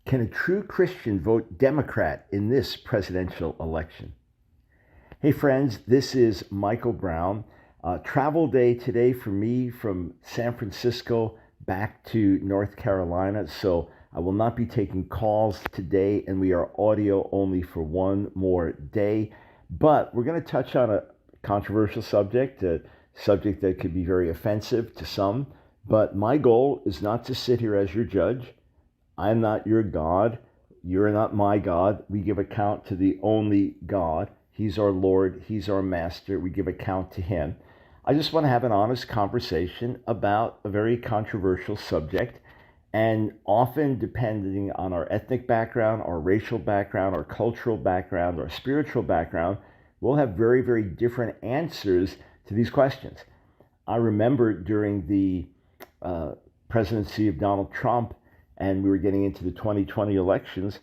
Can a true Christian vote Democrat in this presidential election? Hey friends, this is Michael Brown. Travel day today for me from San Francisco back to North Carolina. So I will not be taking calls today, and we are audio only for one more day. But we're going to touch on a controversial subject, a subject that could be very offensive to some. But my goal is not to sit here as your judge. I'm not your God. You're not my God. We give account to the only God. He's our Lord. He's our Master. We give account to Him. I just want to have an honest conversation about a very controversial subject. And often, depending on our ethnic background, our racial background, our cultural background, our spiritual background, we'll have very, very different answers to these questions. I remember during the presidency of Donald Trump, and we were getting into the 2020 elections,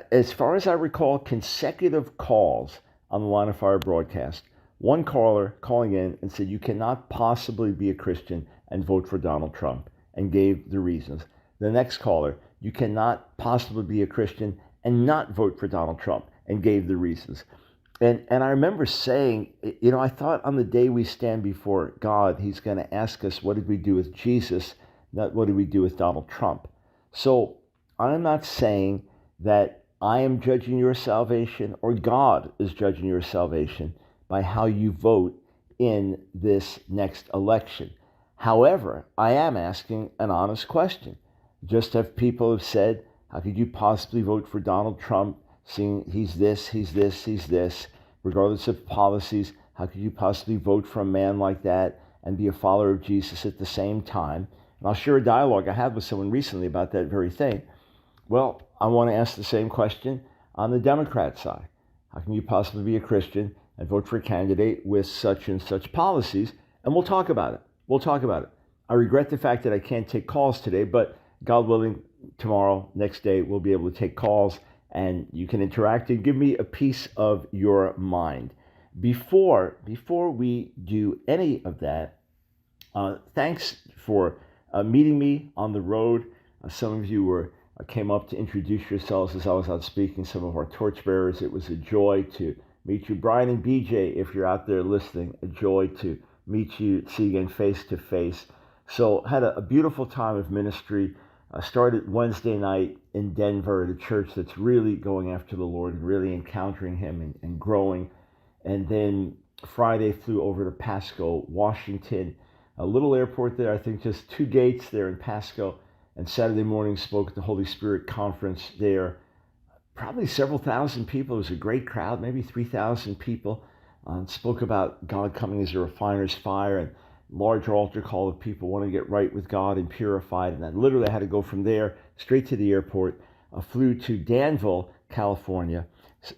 as far as I recall, consecutive calls on the Line of Fire broadcast. One caller calling in and said, you cannot possibly be a Christian and vote for Donald Trump, and gave the reasons. The next caller, you cannot possibly be a Christian and not vote for Donald Trump, and gave the reasons. And I remember saying, I thought on the day we stand before God, He's going to ask us, what did we do with Jesus, not what did we do with Donald Trump. So I'm not saying that I am judging your salvation or God is judging your salvation by how you vote in this next election. However, I am asking an honest question. Just as people have said, how could you possibly vote for Donald Trump, seeing he's this, he's this, he's this, regardless of policies? How could you possibly vote for a man like that and be a follower of Jesus at the same time? And I'll share a dialogue I had with someone recently about that very thing. Well, I want to ask the same question on the Democrat side. How can you possibly be a Christian and vote for a candidate with such and such policies? And we'll talk about it. I regret the fact that I can't take calls today, but God willing, tomorrow, next day, we'll be able to take calls and you can interact and give me a piece of your mind. Before we do any of that, thanks for meeting me on the road. Some of you came up to introduce yourselves as I was out speaking, some of our torchbearers. It was a joy to meet you. Brian and BJ, if you're out there listening, a joy to meet you, see you again face to face. So had a beautiful time of ministry. Started Wednesday night in Denver at a church that's really going after the Lord and really encountering Him and growing. And then Friday flew over to Pasco, Washington, a little airport there, I think just 2 gates there in Pasco. And Saturday morning spoke at the Holy Spirit conference there. Probably several thousand people. It was a great crowd, maybe 3,000 people. Spoke about God coming as a refiner's fire, and large altar call of people wanting to get right with God and purified. And I literally had to go from there straight to the airport. Flew to Danville, California,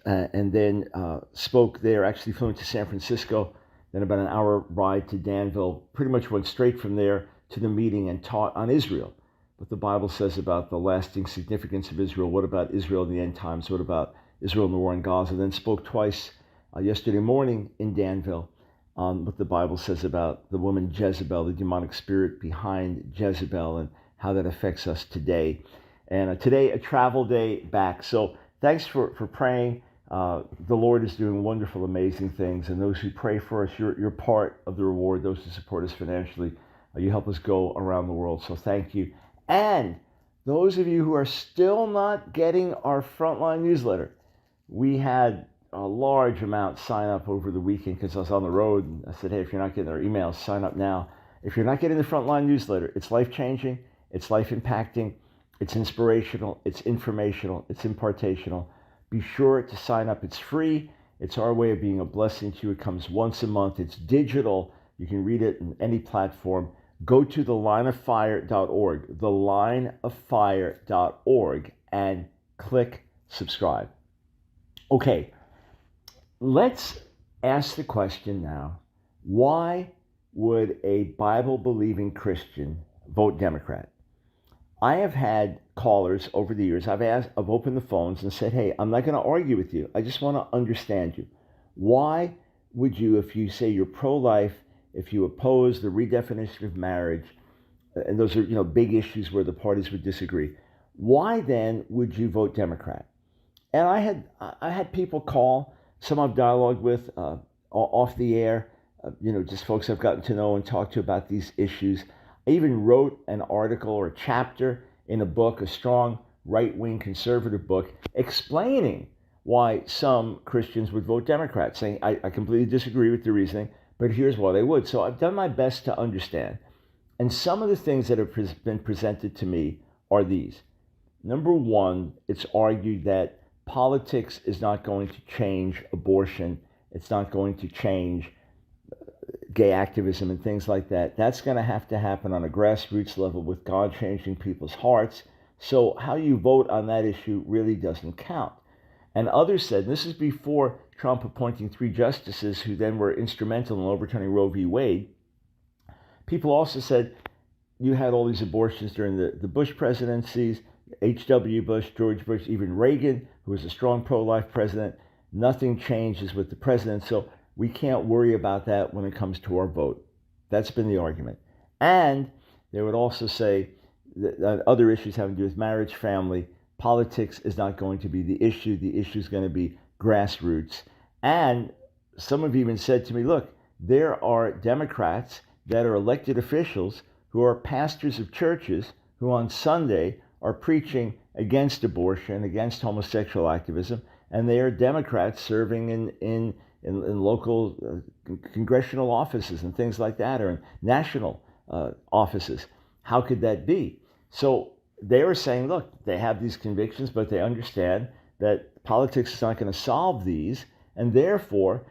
and then spoke there. Actually flew into San Francisco. Then about an hour ride to Danville. Pretty much went straight from there to the meeting and taught on Israel. What the Bible says about the lasting significance of Israel. What about Israel in the end times? What about Israel in the war in Gaza? Then spoke twice yesterday morning in Danville on what the Bible says about the woman Jezebel, the demonic spirit behind Jezebel, and how that affects us today. And today, a travel day back. So thanks for praying. The Lord is doing wonderful, amazing things. And those who pray for us, you're part of the reward. Those who support us financially, you help us go around the world. So thank you. And those of you who are still not getting our Frontline newsletter, we had a large amount sign up over the weekend because I was on the road. And I said, hey, if you're not getting our emails, sign up now. If you're not getting the Frontline newsletter, it's life-changing, it's life-impacting, it's inspirational, it's informational, it's impartational. Be sure to sign up. It's free. It's our way of being a blessing to you. It comes once a month. It's digital. You can read it in any platform. Go to thelineoffire.org, thelineoffire.org, and click subscribe. Okay, let's ask the question now, why would a Bible-believing Christian vote Democrat? I have had callers over the years. I've opened the phones and said, hey, I'm not going to argue with you. I just want to understand you. Why would you, if you say you're pro-life, if you oppose the redefinition of marriage, and those are big issues where the parties would disagree, Why then would you vote Democrat? And I had people call, some I've dialogued with off the air, just folks I've gotten to know and talked to about these issues. I even wrote an article or a chapter in a book, a strong right-wing conservative book, explaining why some Christians would vote Democrat, saying I completely disagree with the reasoning, but here's why they would. So I've done my best to understand. And some of the things that have been presented to me are these. Number one, it's argued that politics is not going to change abortion. It's not going to change gay activism and things like that. That's going to have to happen on a grassroots level with God changing people's hearts. So how you vote on that issue really doesn't count. And others said, and this is before Trump appointing 3 justices who then were instrumental in overturning Roe v. Wade. People also said you had all these abortions during the Bush presidencies, H.W. Bush, George Bush, even Reagan, who was a strong pro-life president. Nothing changes with the president, so we can't worry about that when it comes to our vote. That's been the argument. And they would also say that other issues having to do with marriage, family, politics is not going to be the issue. The issue is going to be grassroots. And some have even said to me, look, there are Democrats that are elected officials who are pastors of churches who on Sunday are preaching against abortion, against homosexual activism, and they are Democrats serving in local congressional offices and things like that, or in national offices. How could that be? So they were saying, look, they have these convictions, but they understand that politics is not going to solve these, and therefore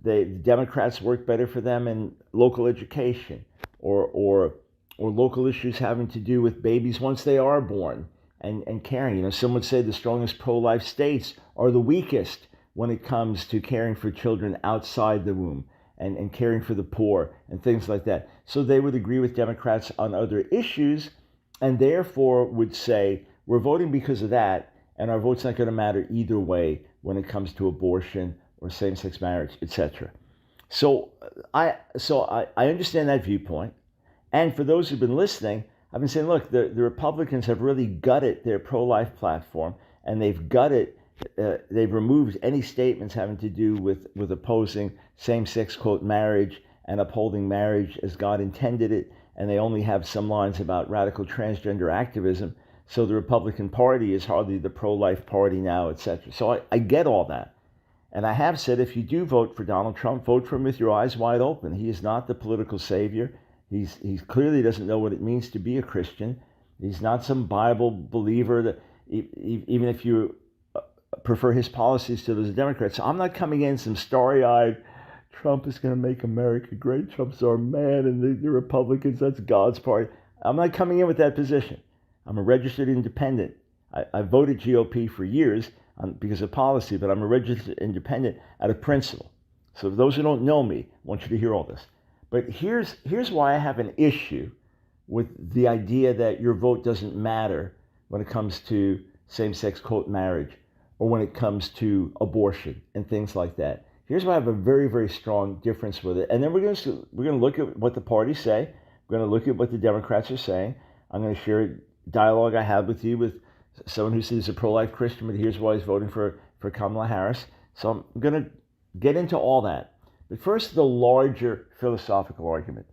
the Democrats work better for them in local education or local issues having to do with babies once they are born and caring. Some would say the strongest pro-life states are the weakest when it comes to caring for children outside the womb and caring for the poor and things like that. So they would agree with Democrats on other issues and therefore would say, we're voting because of that, and our vote's not going to matter either way when it comes to abortion or same-sex marriage, etc. So I understand that viewpoint. And for those who've been listening, I've been saying, look, the Republicans have really gutted their pro-life platform, and they've removed any statements having to do with opposing same-sex, quote, marriage and upholding marriage as God intended it, and they only have some lines about radical transgender activism. So the Republican Party is hardly the pro-life party now, etc. So I get all that. And I have said, if you do vote for Donald Trump, vote for him with your eyes wide open. He is not the political savior. He clearly doesn't know what it means to be a Christian. He's not some Bible believer that even if you prefer his policies to those of Democrats. So I'm not coming in some starry-eyed, Trump is going to make America great. Trump's our man, and the Republicans, that's God's party. I'm not coming in with that position. I'm a registered independent. I voted GOP for years because of policy, but I'm a registered independent out of principle. So for those who don't know me, I want you to hear all this. But here's why I have an issue with the idea that your vote doesn't matter when it comes to same-sex, quote, marriage, or when it comes to abortion and things like that. Here's why I have a very, very strong difference with it. And then we're going to look at what the parties say. We're going to look at what the Democrats are saying. I'm going to share a dialogue I had with you with someone who sees a pro-life Christian, but here's why he's voting for Kamala Harris. So I'm going to get into all that. But first, the larger philosophical argument.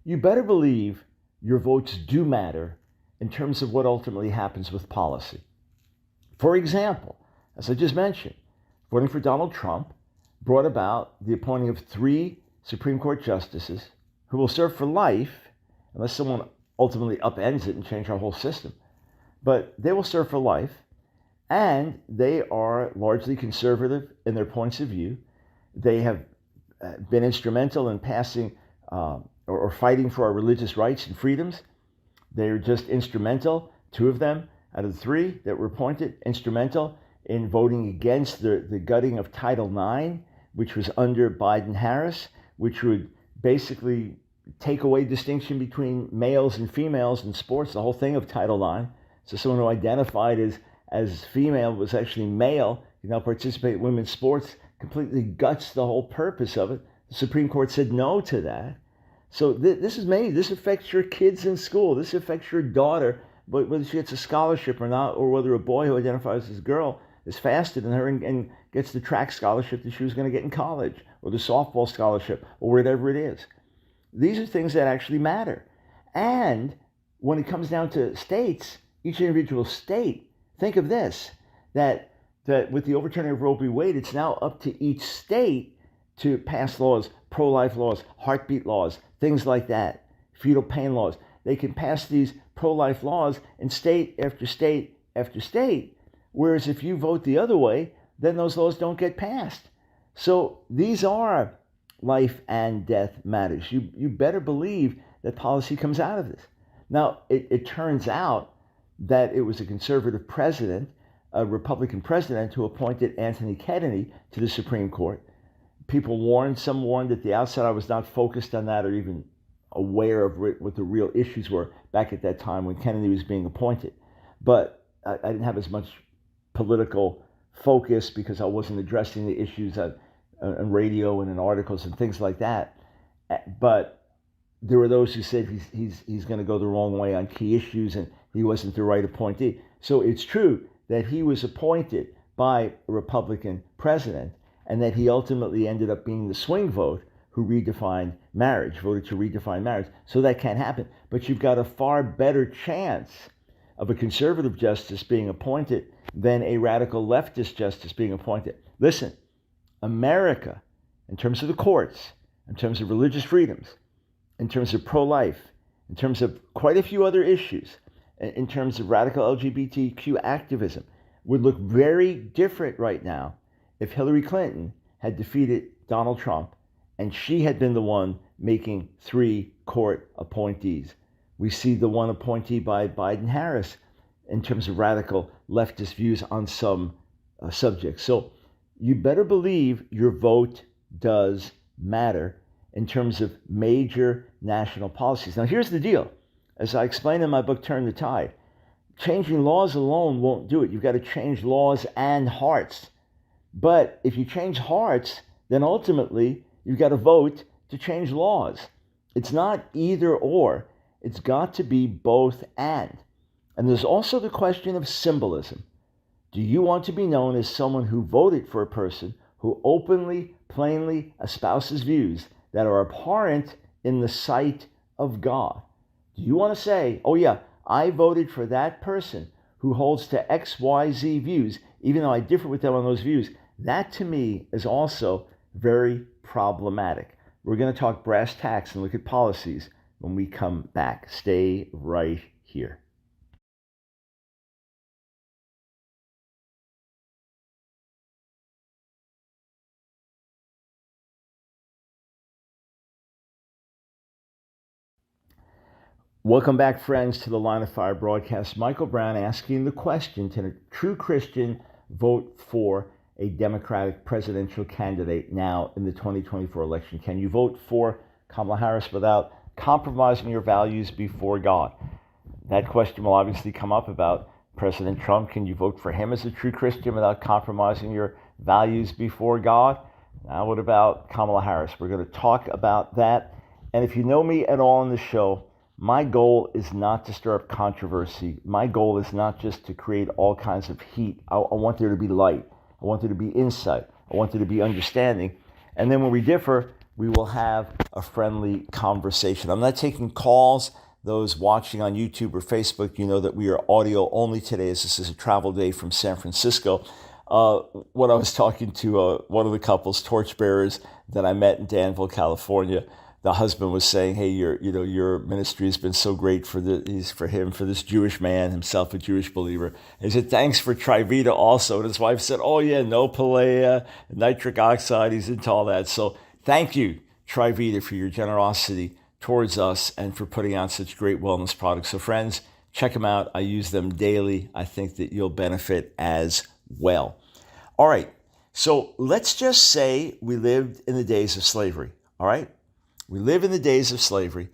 You better believe your votes do matter in terms of what ultimately happens with policy. For example, as I just mentioned, voting for Donald Trump brought about the appointing of 3 Supreme Court justices who will serve for life, unless someone ultimately upends it and changes our whole system. But they will serve for life, and they are largely conservative in their points of view. They have been instrumental in passing or fighting for our religious rights and freedoms. They're just instrumental, 2 of them out of the 3 that were appointed, instrumental in voting against the gutting of Title IX, which was under Biden-Harris, which would basically take away distinction between males and females in sports, the whole thing of Title IX. So someone who identified as female was actually male, can now participate in women's sports, completely guts the whole purpose of it. The Supreme Court said no to that. So this affects your kids in school. This affects your daughter whether she gets a scholarship or not, or whether a boy who identifies as a girl is faster than her and gets the track scholarship that she was going to get in college, or the softball scholarship, or whatever it is. These are things that actually matter. And when it comes down to states, each individual state, think of this, that with the overturning of Roe v. Wade, it's now up to each state to pass laws, pro-life laws, heartbeat laws, things like that, fetal pain laws. They can pass these pro-life laws in state after state after state, whereas if you vote the other way, then those laws don't get passed. So these are life and death matters. You better believe that policy comes out of this. Now, it turns out that it was a conservative president, a Republican president, who appointed Anthony Kennedy to the Supreme Court. Some warned at the outset I was not focused on that or even aware of what the real issues were back at that time when Kennedy was being appointed. But I didn't have as much political focus because I wasn't addressing the issues on radio and in articles and things like that. But there were those who said he's going to go the wrong way on key issues and he wasn't the right appointee. So it's true that he was appointed by a Republican president and that he ultimately ended up being the swing vote who voted to redefine marriage. So that can't happen. But you've got a far better chance of a conservative justice being appointed than a radical leftist justice being appointed. Listen, America, in terms of the courts, in terms of religious freedoms, in terms of pro-life, in terms of quite a few other issues, in terms of radical LGBTQ activism, would look very different right now if Hillary Clinton had defeated Donald Trump and she had been the one making 3 court appointees. We see the one appointee by Biden-Harris in terms of radical leftist views on some subjects. So you better believe your vote does matter in terms of major national policies. Now, here's the deal. As I explain in my book, Turn the Tide, changing laws alone won't do it. You've got to change laws and hearts. But if you change hearts, then ultimately you've got to vote to change laws. It's not either or. It's got to be both and. And there's also the question of symbolism. Do you want to be known as someone who voted for a person who openly, plainly espouses views that are abhorrent in the sight of God? Do you want to say, oh yeah, I voted for that person who holds to XYZ views, even though I differ with them on those views? That to me is also very problematic. We're going to talk brass tacks and look at policies when we come back. Stay right here. Welcome back, friends, to the Line of Fire broadcast. Michael Brown asking the question, can a true Christian vote for a Democratic presidential candidate now in the 2024 election? Can you vote for Kamala Harris without compromising your values before God? That question will obviously come up about President Trump. Can you vote for him as a true Christian without compromising your values before God? Now, what about Kamala Harris? We're going to talk about that. And if you know me at all in the show, my goal is not to stir up controversy. My goal is not just to create all kinds of heat. I want there to be light. I want there to be insight. I want there to be understanding. And then when we differ, we will have a friendly conversation. I'm not taking calls. Those watching on YouTube or Facebook, you know that we are audio only today, as this is a travel day from San Francisco. When I was talking to one of the couples, torchbearers, that I met in Danville, California, the husband was saying, "Hey, your ministry has been so great for this Jewish man, himself a Jewish believer." And he said, "Thanks for Trivita also." And his wife said, "Oh yeah, no palea, nitric oxide." He's into all that. So thank you, Trivita, for your generosity towards us and for putting out such great wellness products. So friends, check them out. I use them daily. I think that you'll benefit as well. All right. So let's just say we lived in the days of slavery. All right. We live in the days of slavery,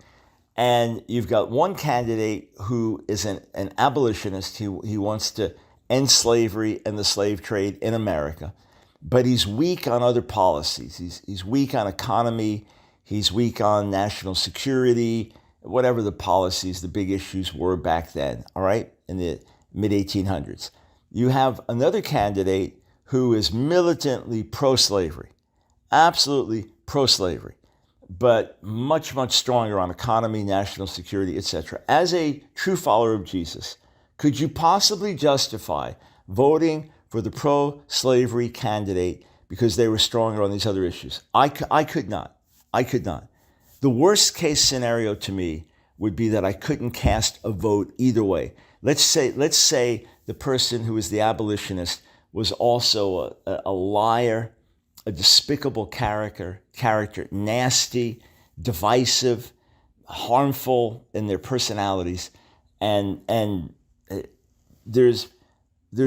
and you've got one candidate who is an abolitionist. He wants to end slavery and the slave trade in America, but he's weak on other policies. He's weak on economy. He's weak on national security. whatever the policies, the big issues were back then, all right, in the mid-1800s. You have another candidate who is militantly pro-slavery, absolutely pro-slavery, but much, much stronger on economy, national security, etc. As a true follower of Jesus, could you possibly justify voting for the pro-slavery candidate because they were stronger on these other issues? I could not. I could not. The worst case scenario to me would be that I couldn't cast a vote either way. Let's say the person who was the abolitionist was also a liar, a despicable character, nasty, divisive, harmful in their personalities, and there's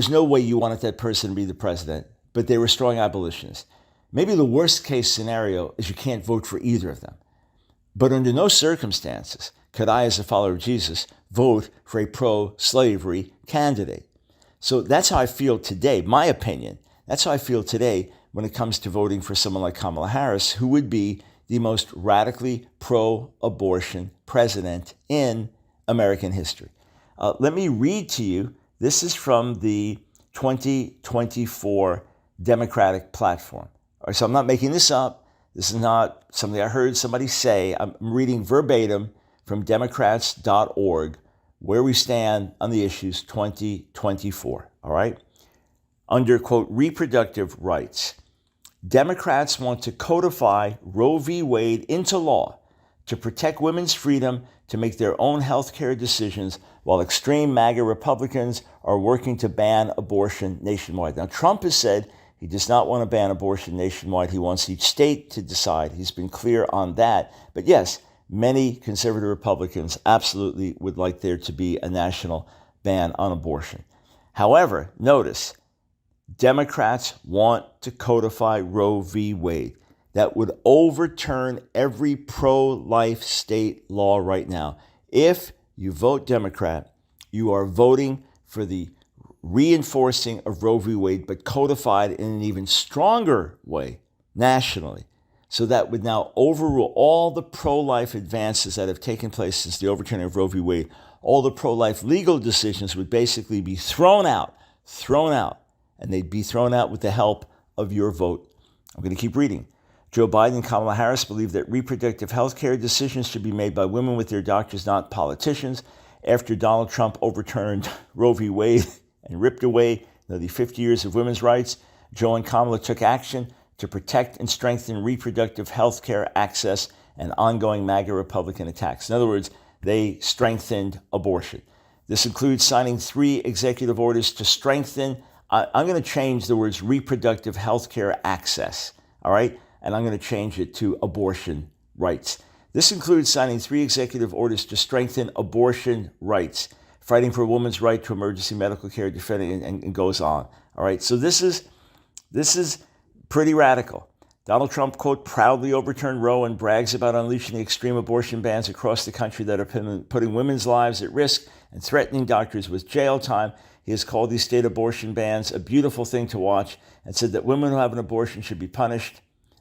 no way you wanted that person to be the president, but they were strong abolitionists. Maybe the worst case scenario is you can't vote for either of them. But under no circumstances could I, as a follower of Jesus, vote for a pro-slavery candidate. So that's how I feel today, my opinion. That's how I feel today when it comes to voting for someone like Kamala Harris, who would be the most radically pro-abortion president in American history. Let me read to you. This is from the 2024 Democratic platform. All right, so I'm not making this up. This is not something I heard somebody say. I'm reading verbatim from Democrats.org, where we stand on the issues 2024, all right? Under, quote, reproductive rights, Democrats want to codify Roe v. Wade into law to protect women's freedom to make their own health care decisions, while extreme MAGA Republicans are working to ban abortion nationwide. Now, Trump has said he does not want to ban abortion nationwide. He wants each state to decide. He's been clear on that. But yes, many conservative Republicans absolutely would like there to be a national ban on abortion. However, notice, Democrats want to codify Roe v. Wade. That would overturn every pro-life state law right now. If you vote Democrat, you are voting for the reinforcing of Roe v. Wade, but codified in an even stronger way nationally. So that would now overrule all the pro-life advances that have taken place since the overturning of Roe v. Wade. All the pro-life legal decisions would basically be thrown out, and they'd be thrown out with the help of your vote. I'm going to keep reading. Joe Biden and Kamala Harris believe that reproductive health care decisions should be made by women with their doctors, not politicians. After Donald Trump overturned Roe v. Wade and ripped away nearly 50 years of women's rights, Joe and Kamala took action to protect and strengthen reproductive health care access and ongoing MAGA Republican attacks. In other words, they strengthened abortion. This includes signing 3 executive orders to strengthen, I'm going to change the words reproductive health care access, all right? And I'm going to change it to abortion rights. This includes signing 3 executive orders to strengthen abortion rights, fighting for a woman's right to emergency medical care, defending, and goes on. All right, so this is pretty radical. Donald Trump, quote, proudly overturned Roe and brags about unleashing the extreme abortion bans across the country that are putting women's lives at risk and threatening doctors with jail time. He has called these state abortion bans a beautiful thing to watch and said that women who have an abortion should be punished.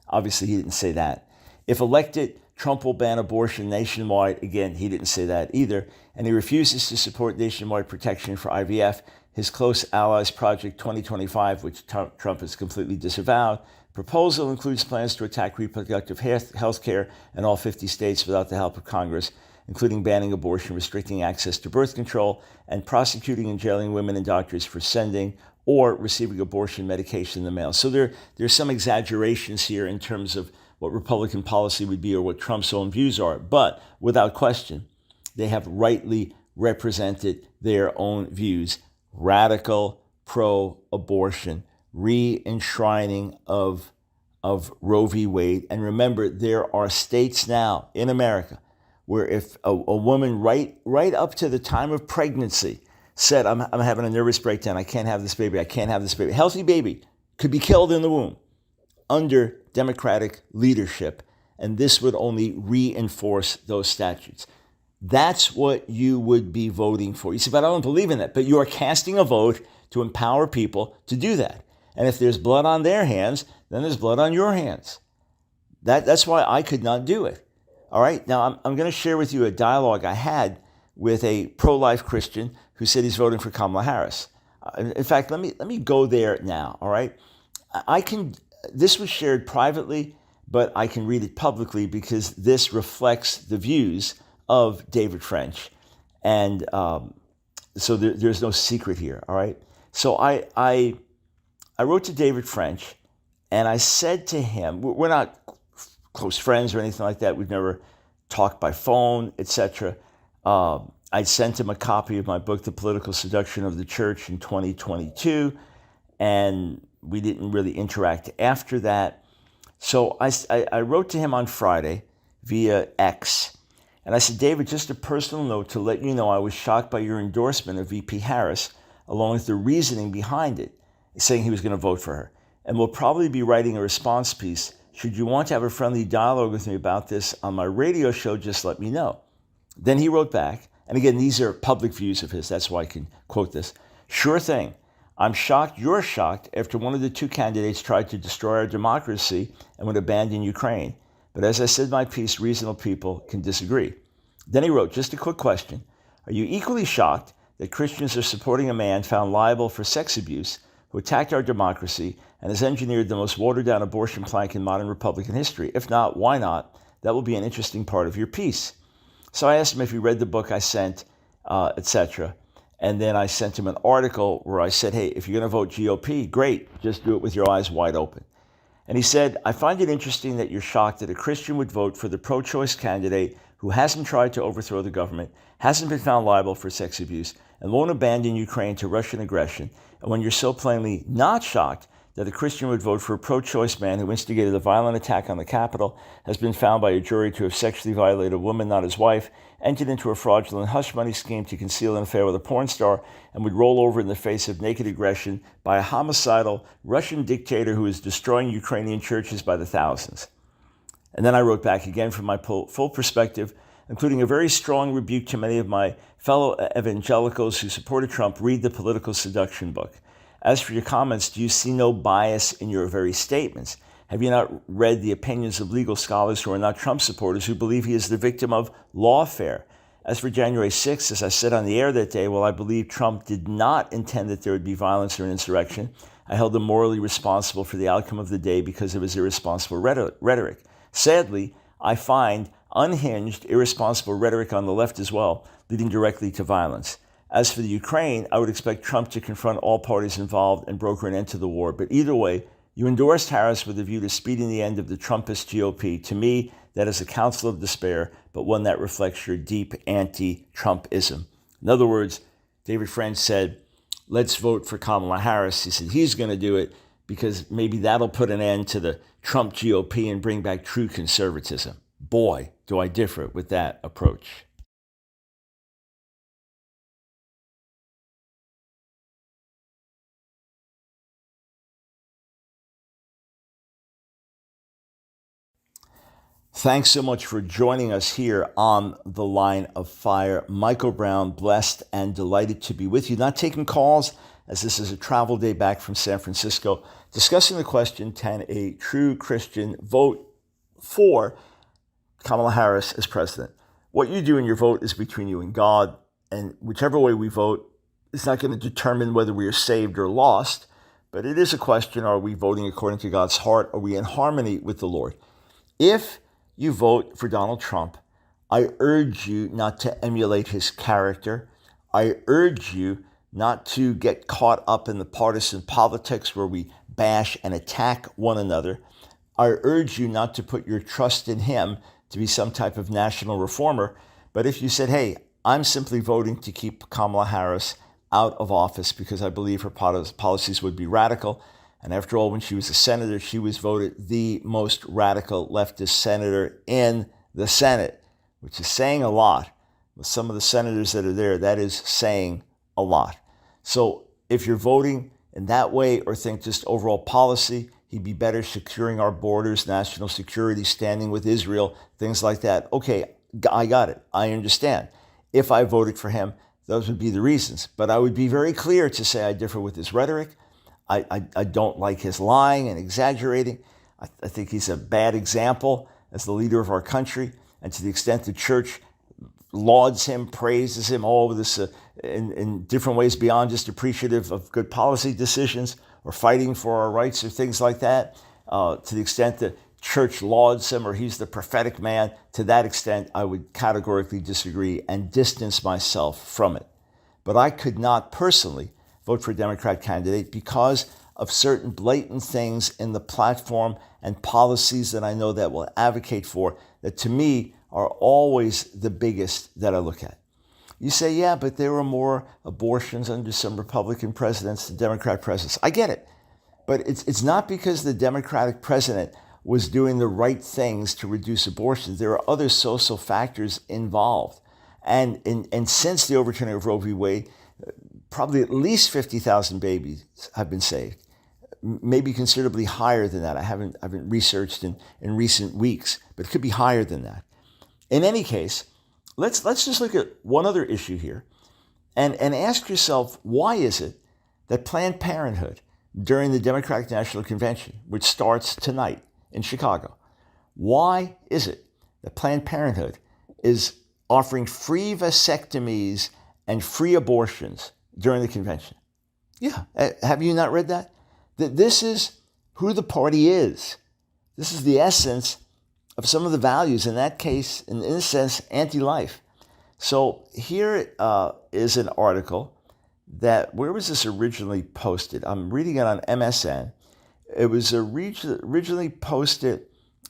Obviously, he didn't say that. If elected, Trump will ban abortion nationwide. Again, he didn't say that either. And he refuses to support nationwide protection for IVF. His close allies Project 2025, which Trump has completely disavowed, proposal includes plans to attack reproductive health care in all 50 states without the help of Congress, including banning abortion, restricting access to birth control, and prosecuting and jailing women and doctors for sending or receiving abortion medication in the mail. So there's some exaggerations here in terms of what Republican policy would be or what Trump's own views are. But without question, they have rightly represented their own views. Radical pro-abortion, re-enshrining of Roe v. Wade. And remember, there are states now in America where if a woman right up to the time of pregnancy said, I'm having a nervous breakdown, I can't have this baby, healthy baby could be killed in the womb under Democratic leadership, and this would only reinforce those statutes. That's what you would be voting for. You say, but I don't believe in that. But you are casting a vote to empower people to do that. And if there's blood on their hands, then there's blood on your hands. That's why I could not do it. All right, now I'm going to share with you a dialogue I had with a pro-life Christian who said he's voting for Kamala Harris. In fact, let me go there now. All right, I can. This was shared privately, but I can read it publicly because this reflects the views of David French, and so there's no secret here. All right, so I wrote to David French, and I said to him, we're not close friends or anything like that. We've never talked by phone, etc. I sent him a copy of my book, The Political Seduction of the Church, in 2022, and we didn't really interact after that. So I wrote to him on Friday via X, and I said, David, just a personal note to let you know I was shocked by your endorsement of VP Harris, along with the reasoning behind it, saying he was going to vote for her. And we'll probably be writing a response piece. Should you want to have a friendly dialogue with me about this on my radio show, just let me know. Then he wrote back, and again, these are public views of his, that's why I can quote this. Sure thing. I'm shocked you're shocked after one of the two candidates tried to destroy our democracy and would abandon Ukraine. But as I said in my piece, reasonable people can disagree. Then he wrote, just a quick question. Are you equally shocked that Christians are supporting a man found liable for sex abuse who attacked our democracy and has engineered the most watered-down abortion plank in modern Republican history? If not, why not? That will be an interesting part of your piece. So I asked him if he read the book I sent, etc. And then I sent him an article where I said, hey, if you're going to vote GOP, great, just do it with your eyes wide open. And he said, I find it interesting that you're shocked that a Christian would vote for the pro-choice candidate who hasn't tried to overthrow the government, hasn't been found liable for sex abuse, and won't abandon Ukraine to Russian aggression. And when you're so plainly not shocked that a Christian would vote for a pro-choice man who instigated a violent attack on the Capitol, has been found by a jury to have sexually violated a woman, not his wife, entered into a fraudulent hush money scheme to conceal an affair with a porn star, and would roll over in the face of naked aggression by a homicidal Russian dictator who is destroying Ukrainian churches by the thousands. And then I wrote back again from my full perspective, including a very strong rebuke to many of my fellow evangelicals who supported Trump. Read the Political Seduction book. As for your comments, do you see no bias in your very statements? Have you not read the opinions of legal scholars who are not Trump supporters who believe he is the victim of lawfare? As for January 6th, as I said on the air that day, while I believe Trump did not intend that there would be violence or an insurrection, I held him morally responsible for the outcome of the day because of his irresponsible rhetoric. Sadly, I find unhinged, irresponsible rhetoric on the left as well, leading directly to violence. As for the Ukraine, I would expect Trump to confront all parties involved and broker an end to the war. But either way, you endorsed Harris with a view to speeding the end of the Trumpist GOP. To me, that is a counsel of despair, but one that reflects your deep anti-Trumpism. In other words, David French said, let's vote for Kamala Harris. He said he's going to do it because maybe that'll put an end to the Trump GOP and bring back true conservatism. Boy, do I differ with that approach. Thanks so much for joining us here on The Line of Fire. Michael Brown, blessed and delighted to be with you. Not taking calls, as this is a travel day back from San Francisco, discussing the question, can a true Christian vote for Kamala Harris as president? What you do in your vote is between you and God, and whichever way we vote is not going to determine whether we are saved or lost, but it is a question, are we voting according to God's heart? Are we in harmony with the Lord? If you vote for Donald Trump, I urge you not to emulate his character. I urge you not to get caught up in the partisan politics where we bash and attack one another. I urge you not to put your trust in him to be some type of national reformer. But if you said, hey, I'm simply voting to keep Kamala Harris out of office because I believe her policies would be radical, and after all, when she was a senator, she was voted the most radical leftist senator in the Senate, which is saying a lot. With some of the senators that are there, that is saying a lot. So if you're voting in that way or think just overall policy, he'd be better securing our borders, national security, standing with Israel, things like that. Okay, I got it. I understand. If I voted for him, those would be the reasons. But I would be very clear to say I differ with his rhetoric. I don't like his lying and exaggerating. I think he's a bad example as the leader of our country. and to the extent the church lauds him, praises him, all of this in different ways beyond just appreciative of good policy decisions or fighting for our rights or things like that, to the extent that church lauds him or he's the prophetic man, to that extent, I would categorically disagree and distance myself from it. But I could not personally vote for a Democrat candidate because of certain blatant things in the platform and policies that I know that will advocate for, that to me are always the biggest that I look at. You say, yeah, but there were more abortions under some Republican presidents than Democrat presidents. I get it. But it's not because the Democratic president was doing the right things to reduce abortions. There are other social factors involved. And since the overturning of Roe v. Wade, probably at least 50,000 babies have been saved. Maybe considerably higher than that. I haven't researched in recent weeks, but it could be higher than that. In any case, let's just look at one other issue here and ask yourself, why is it that Planned Parenthood during the Democratic National Convention, which starts tonight in Chicago, why is it that Planned Parenthood is offering free vasectomies and free abortions during the convention? Yeah, have you not read that? That this is who the party is. This is the essence of some of the values, in that case, in a sense, anti-life. So here is an article that, where was this originally posted? I'm reading it on MSN. It was originally posted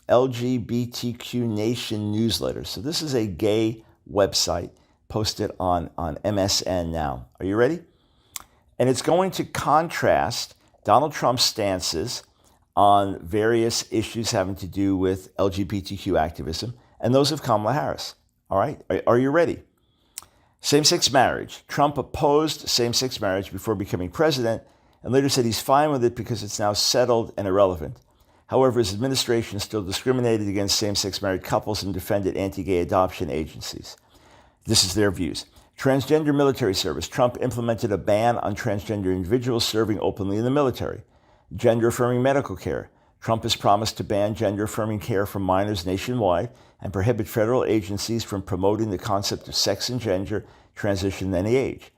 LGBTQ Nation newsletter. So this is a gay website posted on MSN now. Are you ready? And it's going to contrast Donald Trump's stances on various issues having to do with LGBTQ activism and those of Kamala Harris. All right? Are you ready? Same-sex marriage. Trump opposed same-sex marriage before becoming president and later said he's fine with it because it's now settled and irrelevant. However, his administration still discriminated against same-sex married couples and defended anti-gay adoption agencies. This is their views. Transgender military service. Trump implemented a ban on transgender individuals serving openly in the military. Gender-affirming medical care. Trump has promised to ban gender-affirming care for minors nationwide and prohibit federal agencies from promoting the concept of sex and gender transition at any age.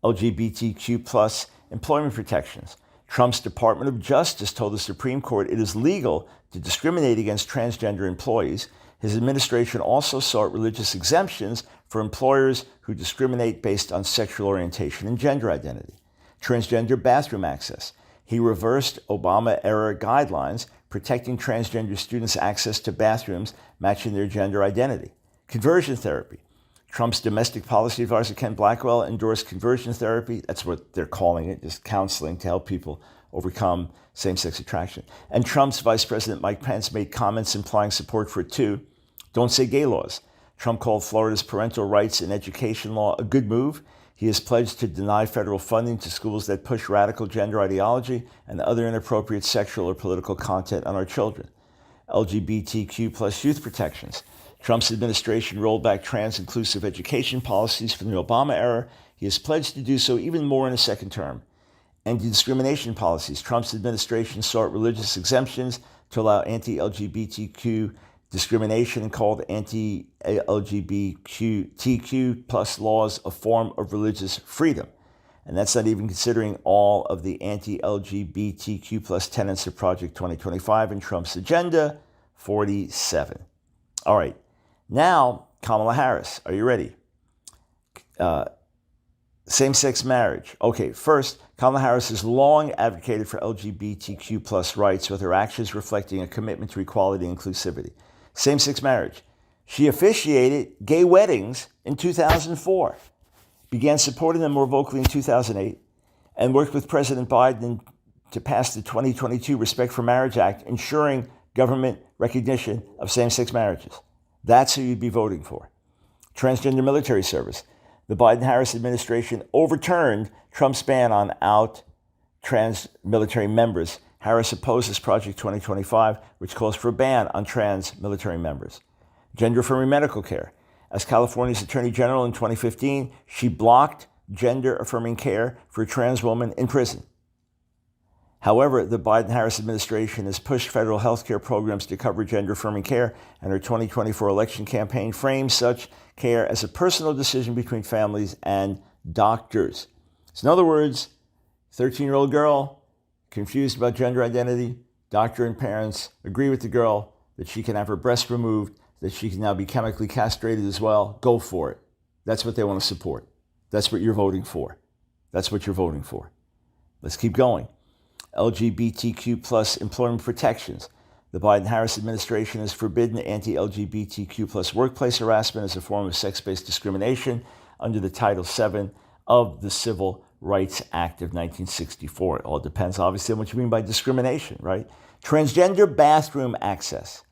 LGBTQ plus employment protections. Trump's Department of Justice told the Supreme Court it is legal to discriminate against transgender employees. His administration also sought religious exemptions for employers who discriminate based on sexual orientation and gender identity. Transgender bathroom access. He reversed Obama-era guidelines protecting transgender students' access to bathrooms matching their gender identity. Conversion therapy. Trump's domestic policy advisor, Ken Blackwell, endorsed conversion therapy. That's what they're calling it, just counseling to help people overcome same-sex attraction. And Trump's Vice President Mike Pence made comments implying support for it too. Don't say gay laws. Trump called Florida's parental rights and education law a good move. He has pledged to deny federal funding to schools that push radical gender ideology and other inappropriate sexual or political content on our children. LGBTQ plus youth protections. Trump's administration rolled back trans-inclusive education policies from the Obama era. He has pledged to do so even more in his second term. Anti-discrimination policies. Trump's administration sought religious exemptions to allow anti-LGBTQ discrimination and called anti-LGBTQ plus laws a form of religious freedom. And that's not even considering all of the anti-LGBTQ plus tenets of Project 2025 and Trump's Agenda 47. All right. Now, Kamala Harris, are you ready? Same-sex marriage. Okay, first, Kamala Harris has long advocated for LGBTQ plus rights, with her actions reflecting a commitment to equality and inclusivity. Same-sex marriage. She officiated gay weddings in 2004, began supporting them more vocally in 2008, and worked with President Biden to pass the 2022 Respect for Marriage Act, ensuring government recognition of same-sex marriages. That's who you'd be voting for. Transgender military service. The Biden-Harris administration overturned Trump's ban on out trans military members. Harris opposes Project 2025, which calls for a ban on trans military members. Gender-affirming medical care. As California's Attorney General in 2015, she blocked gender-affirming care for a trans woman in prison. However, the Biden-Harris administration has pushed federal health care programs to cover gender-affirming care, and her 2024 election campaign frames such care as a personal decision between families and doctors. So in other words, 13-year-old girl, confused about gender identity, doctor and parents agree with the girl that she can have her breast removed, that she can now be chemically castrated as well. Go for it. That's what they want to support. That's what you're voting for. That's what you're voting for. Let's keep going. LGBTQ plus employment protections. The Biden-Harris administration has forbidden anti-LGBTQ plus workplace harassment as a form of sex-based discrimination under the Title VII of the Civil Rights Act of 1964. It all depends, obviously, on what you mean by discrimination, right? Transgender bathroom access.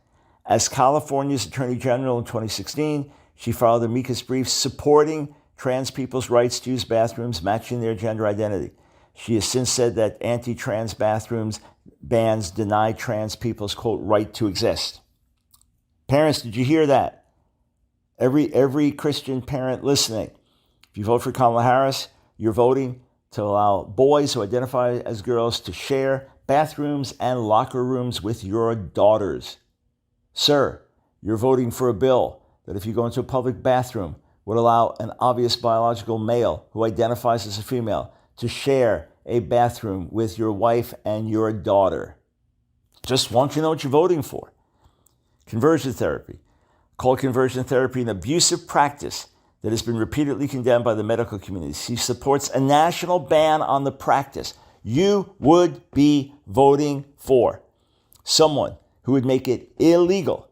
As California's Attorney General in 2016, she filed amicus brief supporting trans people's rights to use bathrooms matching their gender identity. She has since said that anti-trans bathrooms bans deny trans people's, quote, right to exist. Parents, did you hear that? Every Christian parent listening, if you vote for Kamala Harris, you're voting to allow boys who identify as girls to share bathrooms and locker rooms with your daughters. Sir, you're voting for a bill that if you go into a public bathroom would allow an obvious biological male who identifies as a female to share a bathroom with your wife and your daughter. Just want you to know what you're voting for. Conversion therapy. Call conversion therapy an abusive practice that has been repeatedly condemned by the medical community. She supports a national ban on the practice. You would be voting for someone who would make it illegal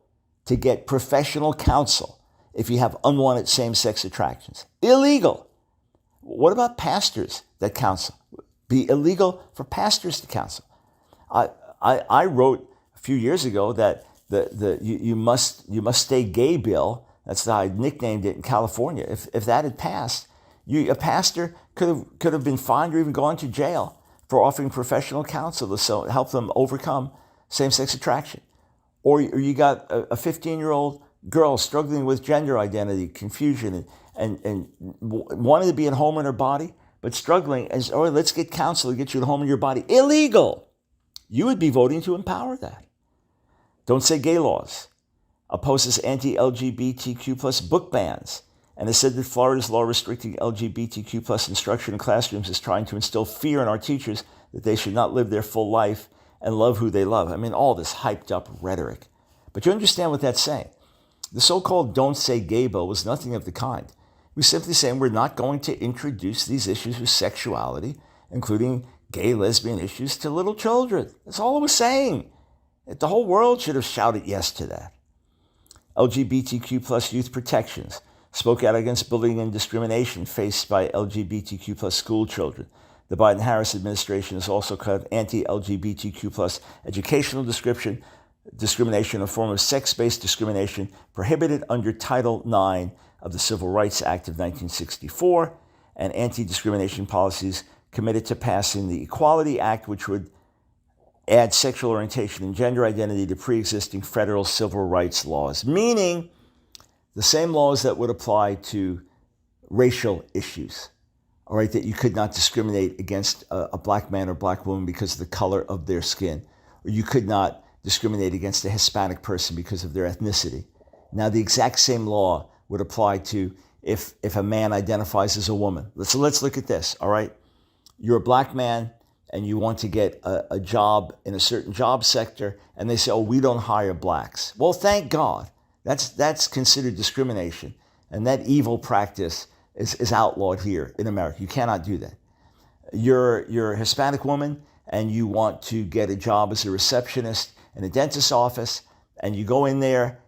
to get professional counsel if you have unwanted same-sex attractions. Illegal. What about pastors that counsel? Be illegal for pastors to counsel. I wrote a few years ago that you must stay gay bill. That's how I nicknamed it in California. If that had passed, a pastor could have been fined or even gone to jail for offering professional counsel to help them overcome same-sex attraction. Or you got a 15-year-old girl struggling with gender identity, confusion, and wanting to be at home in her body, but struggling, and oh, let's get counsel to get you at home in your body. Illegal. You would be voting to empower that. Don't Say Gay laws. Opposes anti-LGBTQ plus book bans, and has said that Florida's law restricting LGBTQ plus instruction in classrooms is trying to instill fear in our teachers that they should not live their full life and love who they love. I mean, all this hyped up rhetoric. But you understand what that's saying. The so-called Don't Say Gay bill was nothing of the kind. We're simply saying we're not going to introduce these issues with sexuality, including gay, lesbian issues, to little children. That's all it was saying. The whole world should have shouted yes to that. LGBTQ plus youth protections spoke out against bullying and discrimination faced by LGBTQ plus school children. The Biden-Harris administration has also cut anti-LGBTQ plus educational discrimination, a form of sex-based discrimination prohibited under Title IX of the Civil Rights Act of 1964, and anti-discrimination policies committed to passing the Equality Act, which would add sexual orientation and gender identity to pre-existing federal civil rights laws, meaning the same laws that would apply to racial issues, all right, that you could not discriminate against a black man or black woman because of the color of their skin, or you could not discriminate against a Hispanic person because of their ethnicity. Now, the exact same law would apply to if a man identifies as a woman. So let's look at this, all right? You're a black man and you want to get a job in a certain job sector, and they say, oh, we don't hire blacks. Well, thank God. That's considered discrimination, and that evil practice is outlawed here in America. You cannot do that. You're a Hispanic woman and you want to get a job as a receptionist in a dentist's office, and you go in there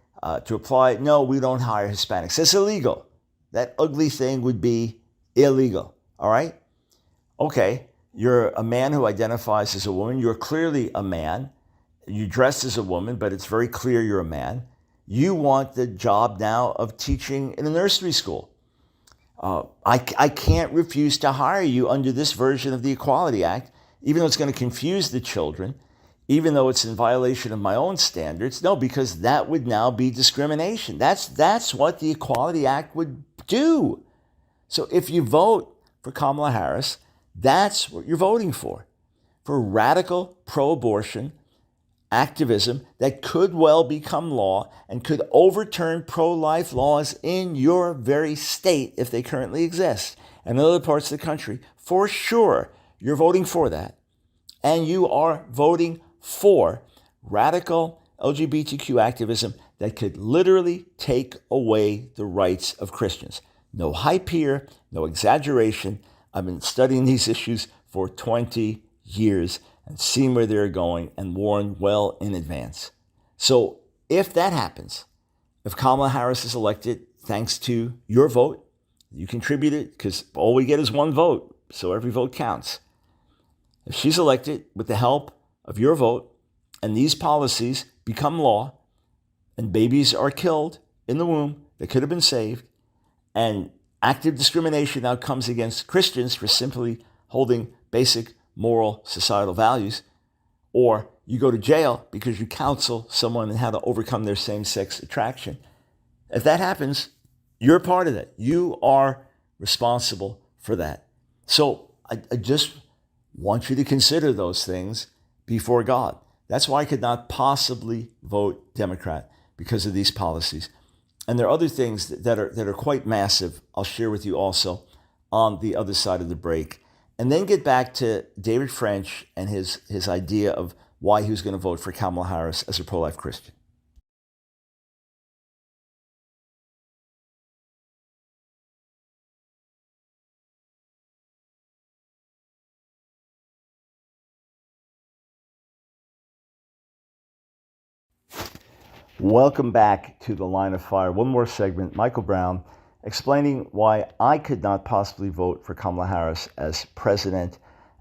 to apply. No, we don't hire Hispanics. It's illegal. That ugly thing would be illegal, all right? Okay, you're a man who identifies as a woman. You're clearly a man. You dress as a woman, but it's very clear you're a man. You want the job now of teaching in a nursery school. I can't refuse to hire you under this version of the Equality Act, even though it's going to confuse the children, even though it's in violation of my own standards. No, because that would now be discrimination. That's what the Equality Act would do. So if you vote for Kamala Harris, that's what you're voting for for radical pro-abortion activism that could well become law and could overturn pro-life laws in your very state if they currently exist and in other parts of the country. For sure, you're voting for that. And you are voting for radical LGBTQ activism that could literally take away the rights of Christians. No hype here, no exaggeration. I've been studying these issues for 20 years and seeing where they're going and warned well in advance. So if that happens, if Kamala Harris is elected thanks to your vote, you contributed because all we get is one vote, so every vote counts. If she's elected with the help of your vote and these policies become law and babies are killed in the womb that could have been saved and active discrimination now comes against Christians for simply holding basic moral societal values, or you go to jail because you counsel someone on how to overcome their same-sex attraction. If that happens, you're part of that. You are responsible for that. So I just want you to consider those things before God. That's why I could not possibly vote Democrat, because of these policies. And there are other things that are quite massive I'll share with you also on the other side of the break. And then get back to David French and his idea of why he was going to vote for Kamala Harris as a pro-life Christian. Welcome back to The Line of Fire. One more segment, Michael Brown, explaining why I could not possibly vote for Kamala Harris as president,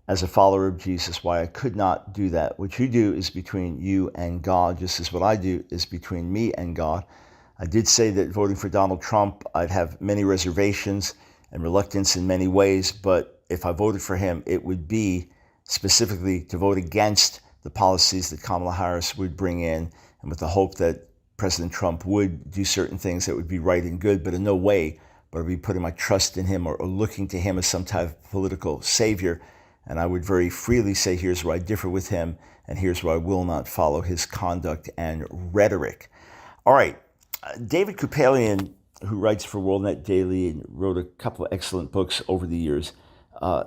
as a follower of Jesus, why I could not do that. What you do is between you and God, just as what I do is between me and God. I did say that voting for Donald Trump, I'd have many reservations and reluctance in many ways, but if I voted for him, it would be specifically to vote against the policies that Kamala Harris would bring in, and with the hope that President Trump would do certain things that would be right and good, but in no way would I be putting my trust in him or looking to him as some type of political savior. And I would very freely say, here's where I differ with him, and here's where I will not follow his conduct and rhetoric. All right, David Kupelian, who writes for WorldNet Daily and wrote a couple of excellent books over the years,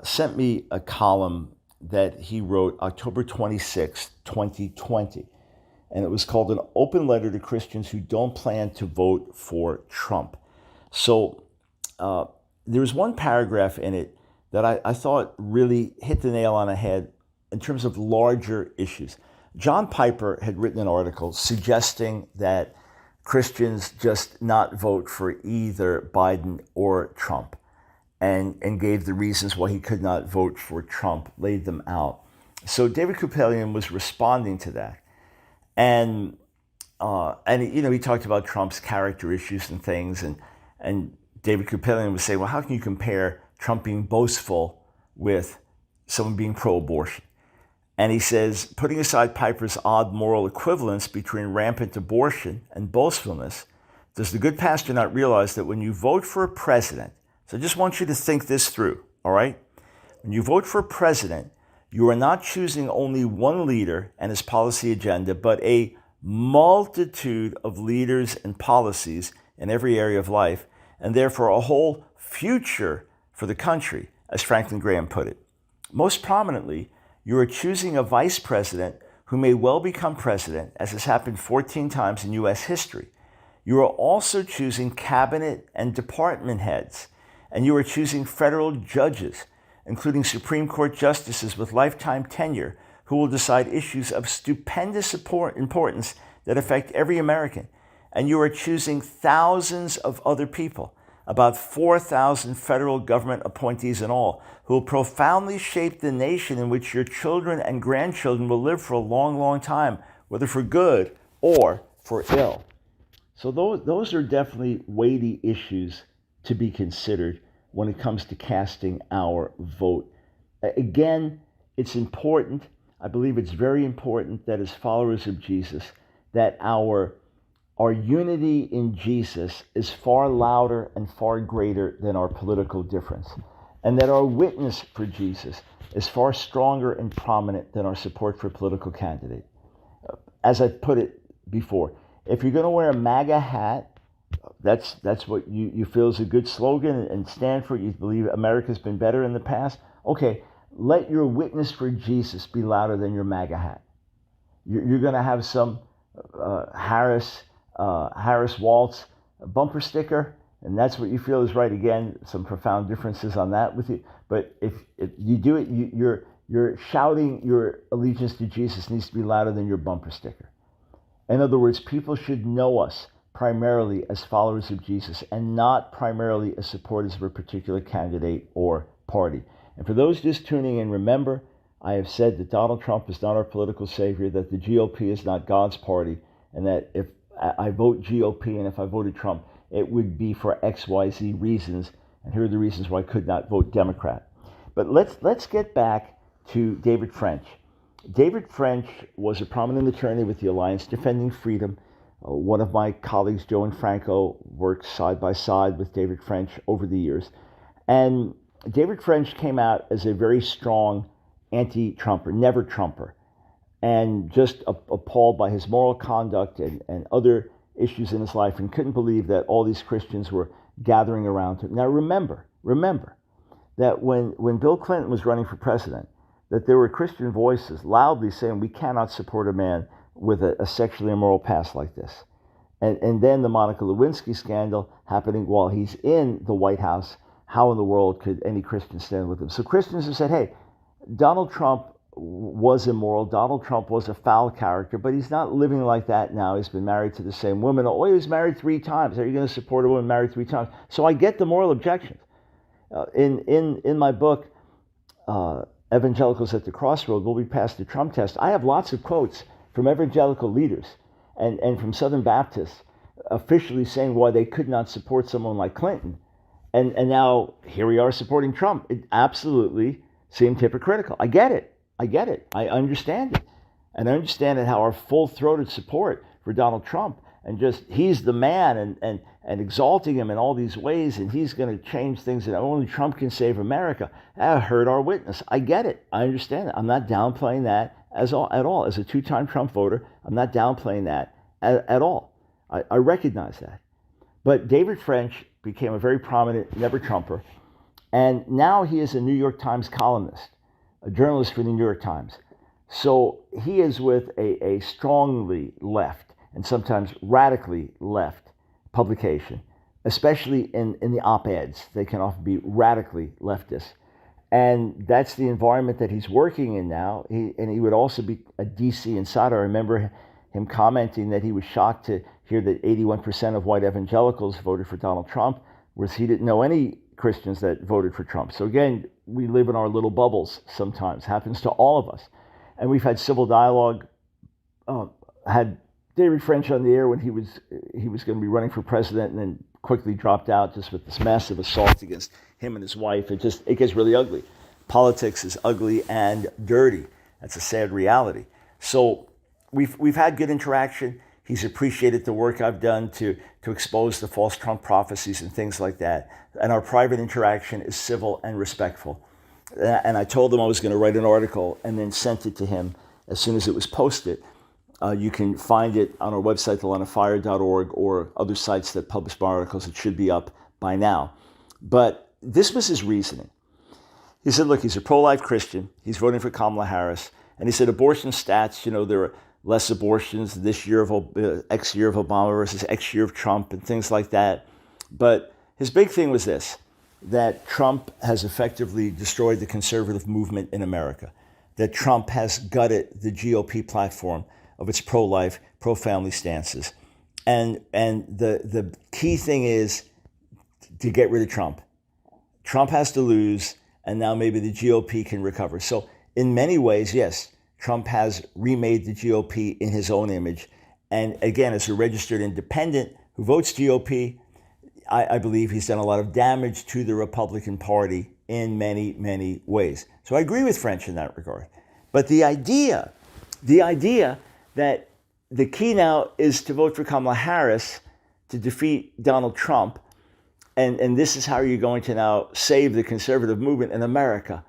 sent me a column that he wrote October 26, 2020. And it was called An Open Letter to Christians Who Don't Plan to Vote for Trump. So there was one paragraph in it that I thought really hit the nail on the head in terms of larger issues. John Piper had written an article suggesting that Christians just not vote for either Biden or Trump, and gave the reasons why he could not vote for Trump, laid them out. So David Kupelian was responding to that. And he talked about Trump's character issues and things, and David Kupelian would say, well, how can you compare Trump being boastful with someone being pro-abortion? And he says, putting aside Piper's odd moral equivalence between rampant abortion and boastfulness, does the good pastor not realize that when you vote for a president, so I just want you to think this through, all right? When you vote for a president, you are not choosing only one leader and his policy agenda, but a multitude of leaders and policies in every area of life, and therefore a whole future for the country, as Franklin Graham put it. Most prominently, you are choosing a vice president who may well become president, as has happened 14 times in U.S. history. You are also choosing cabinet and department heads, and you are choosing federal judges, including Supreme Court justices with lifetime tenure, who will decide issues of stupendous importance that affect every American. And you are choosing thousands of other people, about 4,000 federal government appointees in all, who will profoundly shape the nation in which your children and grandchildren will live for a long, long time, whether for good or for ill. So those are definitely weighty issues to be considered when it comes to casting our vote. Again, it's important, I believe it's very important that as followers of Jesus, that our unity in Jesus is far louder and far greater than our political difference. and that our witness for Jesus is far stronger and prominent than our support for a political candidate. As I've put it before, if you're going to wear a MAGA hat, that's what you feel is a good slogan and stand for it. You believe America's been better in the past. Okay, let your witness for Jesus be louder than your MAGA hat. You're going to have some Harris Waltz bumper sticker, and that's what you feel is right. Again, some profound differences on that with you. But if you do it, you're shouting your allegiance to Jesus needs to be louder than your bumper sticker. In other words, people should know us primarily as followers of Jesus and not primarily as supporters of a particular candidate or party. And for those just tuning in, remember, I have said that Donald Trump is not our political savior, that the GOP is not God's party, and that if I vote GOP and if I voted Trump, it would be for XYZ reasons, and here are the reasons why I could not vote Democrat. But let's get back to David French. David French was a prominent attorney with the Alliance Defending Freedom. One of my colleagues, Joe and Franco, worked side by side with David French over the years. And David French came out as a very strong anti-Trumper, never Trumper, and just appalled by his moral conduct and other issues in his life, and couldn't believe that all these Christians were gathering around him. Now remember that when Bill Clinton was running for president, that there were Christian voices loudly saying we cannot support a man with a sexually immoral past like this. And then the Monica Lewinsky scandal happening while he's in the White House. How in the world could any Christian stand with him? So Christians have said, hey, Donald Trump was immoral. Donald Trump was a foul character, but he's not living like that now. He's been married to the same woman. Oh, he was married 3 times. Are you going to support a woman married 3 times? So I get the moral objections. In my book, Evangelicals at the Crossroad, Will We Pass the Trump Test? I have lots of quotes from evangelical leaders and from Southern Baptists officially saying why they could not support someone like Clinton. And now here we are supporting Trump. It absolutely seemed hypocritical. I get it. I understand it. And I understand it how our full-throated support for Donald Trump and just he's the man and exalting him in all these ways and he's going to change things and only Trump can save America. That hurt our witness. I get it. I understand it. I'm not downplaying that at all. As a 2-time Trump voter, I'm not downplaying that at all. I recognize that. But David French became a very prominent never-Trumper, and now he is a New York Times columnist, a journalist for the New York Times. So he is with a strongly left and sometimes radically left publication, especially in the op-eds. They can often be radically leftist. And that's the environment that he's working in now. He would also be a DC insider. I remember him commenting that he was shocked to hear that 81% of white evangelicals voted for Donald Trump, whereas he didn't know any Christians that voted for Trump. So again, we live in our little bubbles sometimes. Happens to all of us. And we've had civil dialogue, had David French on the air when he was going to be running for president and then quickly dropped out just with this massive assault against him and his wife. It gets really ugly. Politics is ugly and dirty. That's a sad reality. So we've had good interaction. He's appreciated the work I've done to expose the false Trump prophecies and things like that. And our private interaction is civil and respectful. And I told him I was going to write an article and then sent it to him as soon as it was posted. You can find it on our website, thelinefire.org, or other sites that publish my articles. It should be up by now. But this was his reasoning. He said, look, he's a pro-life Christian. He's voting for Kamala Harris. And he said abortion stats, there are less abortions this year of X year of Obama versus X year of Trump and things like that. But his big thing was this, that Trump has effectively destroyed the conservative movement in America, that Trump has gutted the GOP platform of its pro-life, pro-family stances. And the key thing is to get rid of Trump. Trump has to lose, and now maybe the GOP can recover. So in many ways, yes, Trump has remade the GOP in his own image. And again, as a registered independent who votes GOP, I believe he's done a lot of damage to the Republican Party in many, many ways. So I agree with French in that regard. But the idea that the key now is to vote for Kamala Harris to defeat Donald Trump, And this is how you're going to now save the conservative movement in America.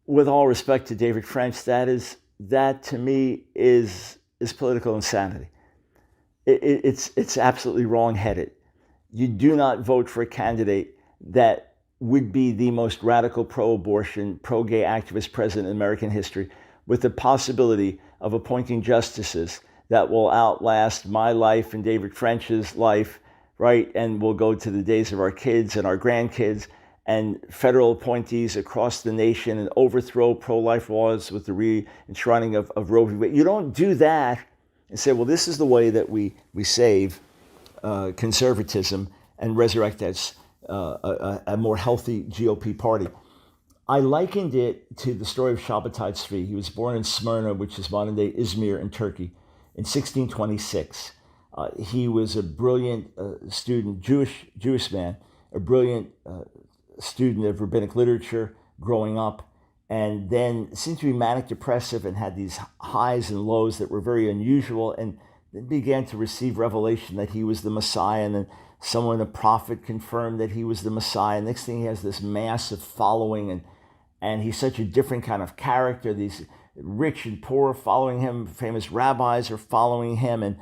With all respect to David French, that to me is political insanity. It's absolutely wrong-headed. You do not vote for a candidate that would be the most radical pro-abortion, pro-gay activist president in American history, with the possibility of appointing justices that will outlast my life and David French's life, right? And we'll go to the days of our kids and our grandkids, and federal appointees across the nation, and overthrow pro-life laws with the re-enshrining of Roe v. Wade. You don't do that and say, well, this is the way that we save conservatism and resurrect as a more healthy GOP party. I likened it to the story of Shabbatai Tzvi. He was born in Smyrna, which is modern-day Izmir in Turkey, in 1626. He was a brilliant student, Jewish man, a brilliant student of rabbinic literature growing up, and then seemed to be manic depressive and had these highs and lows that were very unusual, and then began to receive revelation that he was the Messiah, and then someone, a prophet, confirmed that he was the Messiah. Next thing, he has this massive following, and he's such a different kind of character. These rich and poor are following him, famous rabbis are following him, and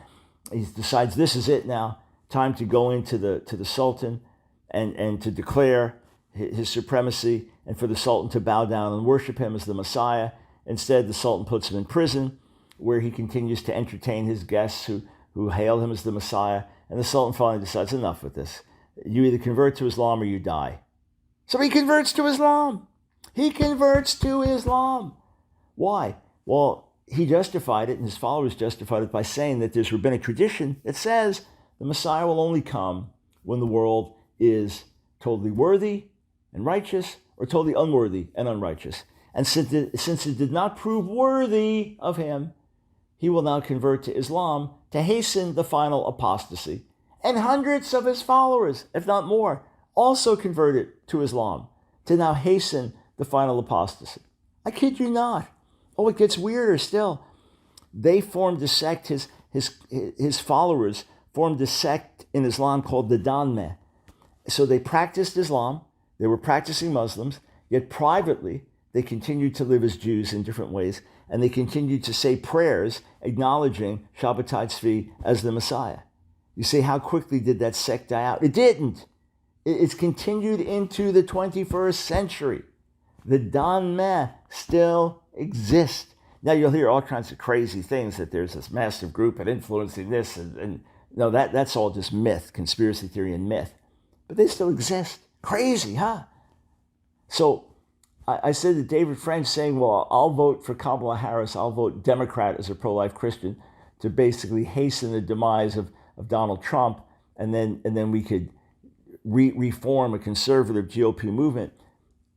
he decides this is it now, time to go into the Sultan and to declare his supremacy, and for the Sultan to bow down and worship him as the Messiah. Instead, the Sultan puts him in prison, where he continues to entertain his guests who hail him as the Messiah. And the Sultan finally decides, enough with this. You either convert to Islam or you die. So he converts to Islam. He converts to Islam. Why? Well, he justified it, and his followers justified it by saying that there's rabbinic tradition that says the Messiah will only come when the world is totally worthy and righteous, or totally unworthy and unrighteous. And since it did not prove worthy of him, he will now convert to Islam to hasten the final apostasy. And hundreds of his followers, if not more, also converted to Islam to now hasten the final apostasy. I kid you not. Oh, it gets weirder still. They formed a sect, his followers formed a sect in Islam called the Danmeh. So they practiced Islam, they were practicing Muslims, yet privately they continued to live as Jews in different ways, and they continued to say prayers acknowledging Shabbatai Tzvi as the Messiah. You say, how quickly did that sect die out? It didn't. It's continued into the 21st century. The Danmeh still exists. Now you'll hear all kinds of crazy things, that there's this massive group and influencing this, and no, that's all just myth, conspiracy theory and myth. But they still exist. Crazy, huh? So I said that David French saying, well, I'll vote for Kamala Harris, I'll vote Democrat as a pro-life Christian to basically hasten the demise of Donald Trump, and then we could reform a conservative GOP movement.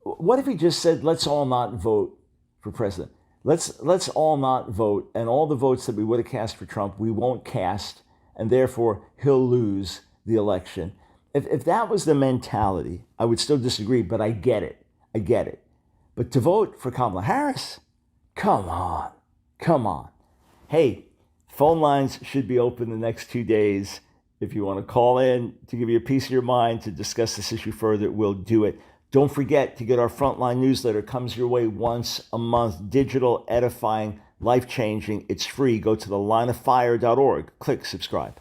What if he just said, let's all not vote for president? Let's all not vote, and all the votes that we would have cast for Trump, we won't cast, and therefore he'll lose the election. If that was the mentality, I would still disagree, but I get it. But to vote for Kamala Harris, come on. Hey, phone lines should be open the next 2 days. If you want to call in to give you a piece of your mind to discuss this issue further, we'll do it. Don't forget to get our Frontline newsletter. It comes your way once a month. Digital, edifying, life-changing. It's free. Go to thelineoffire.org. Click subscribe.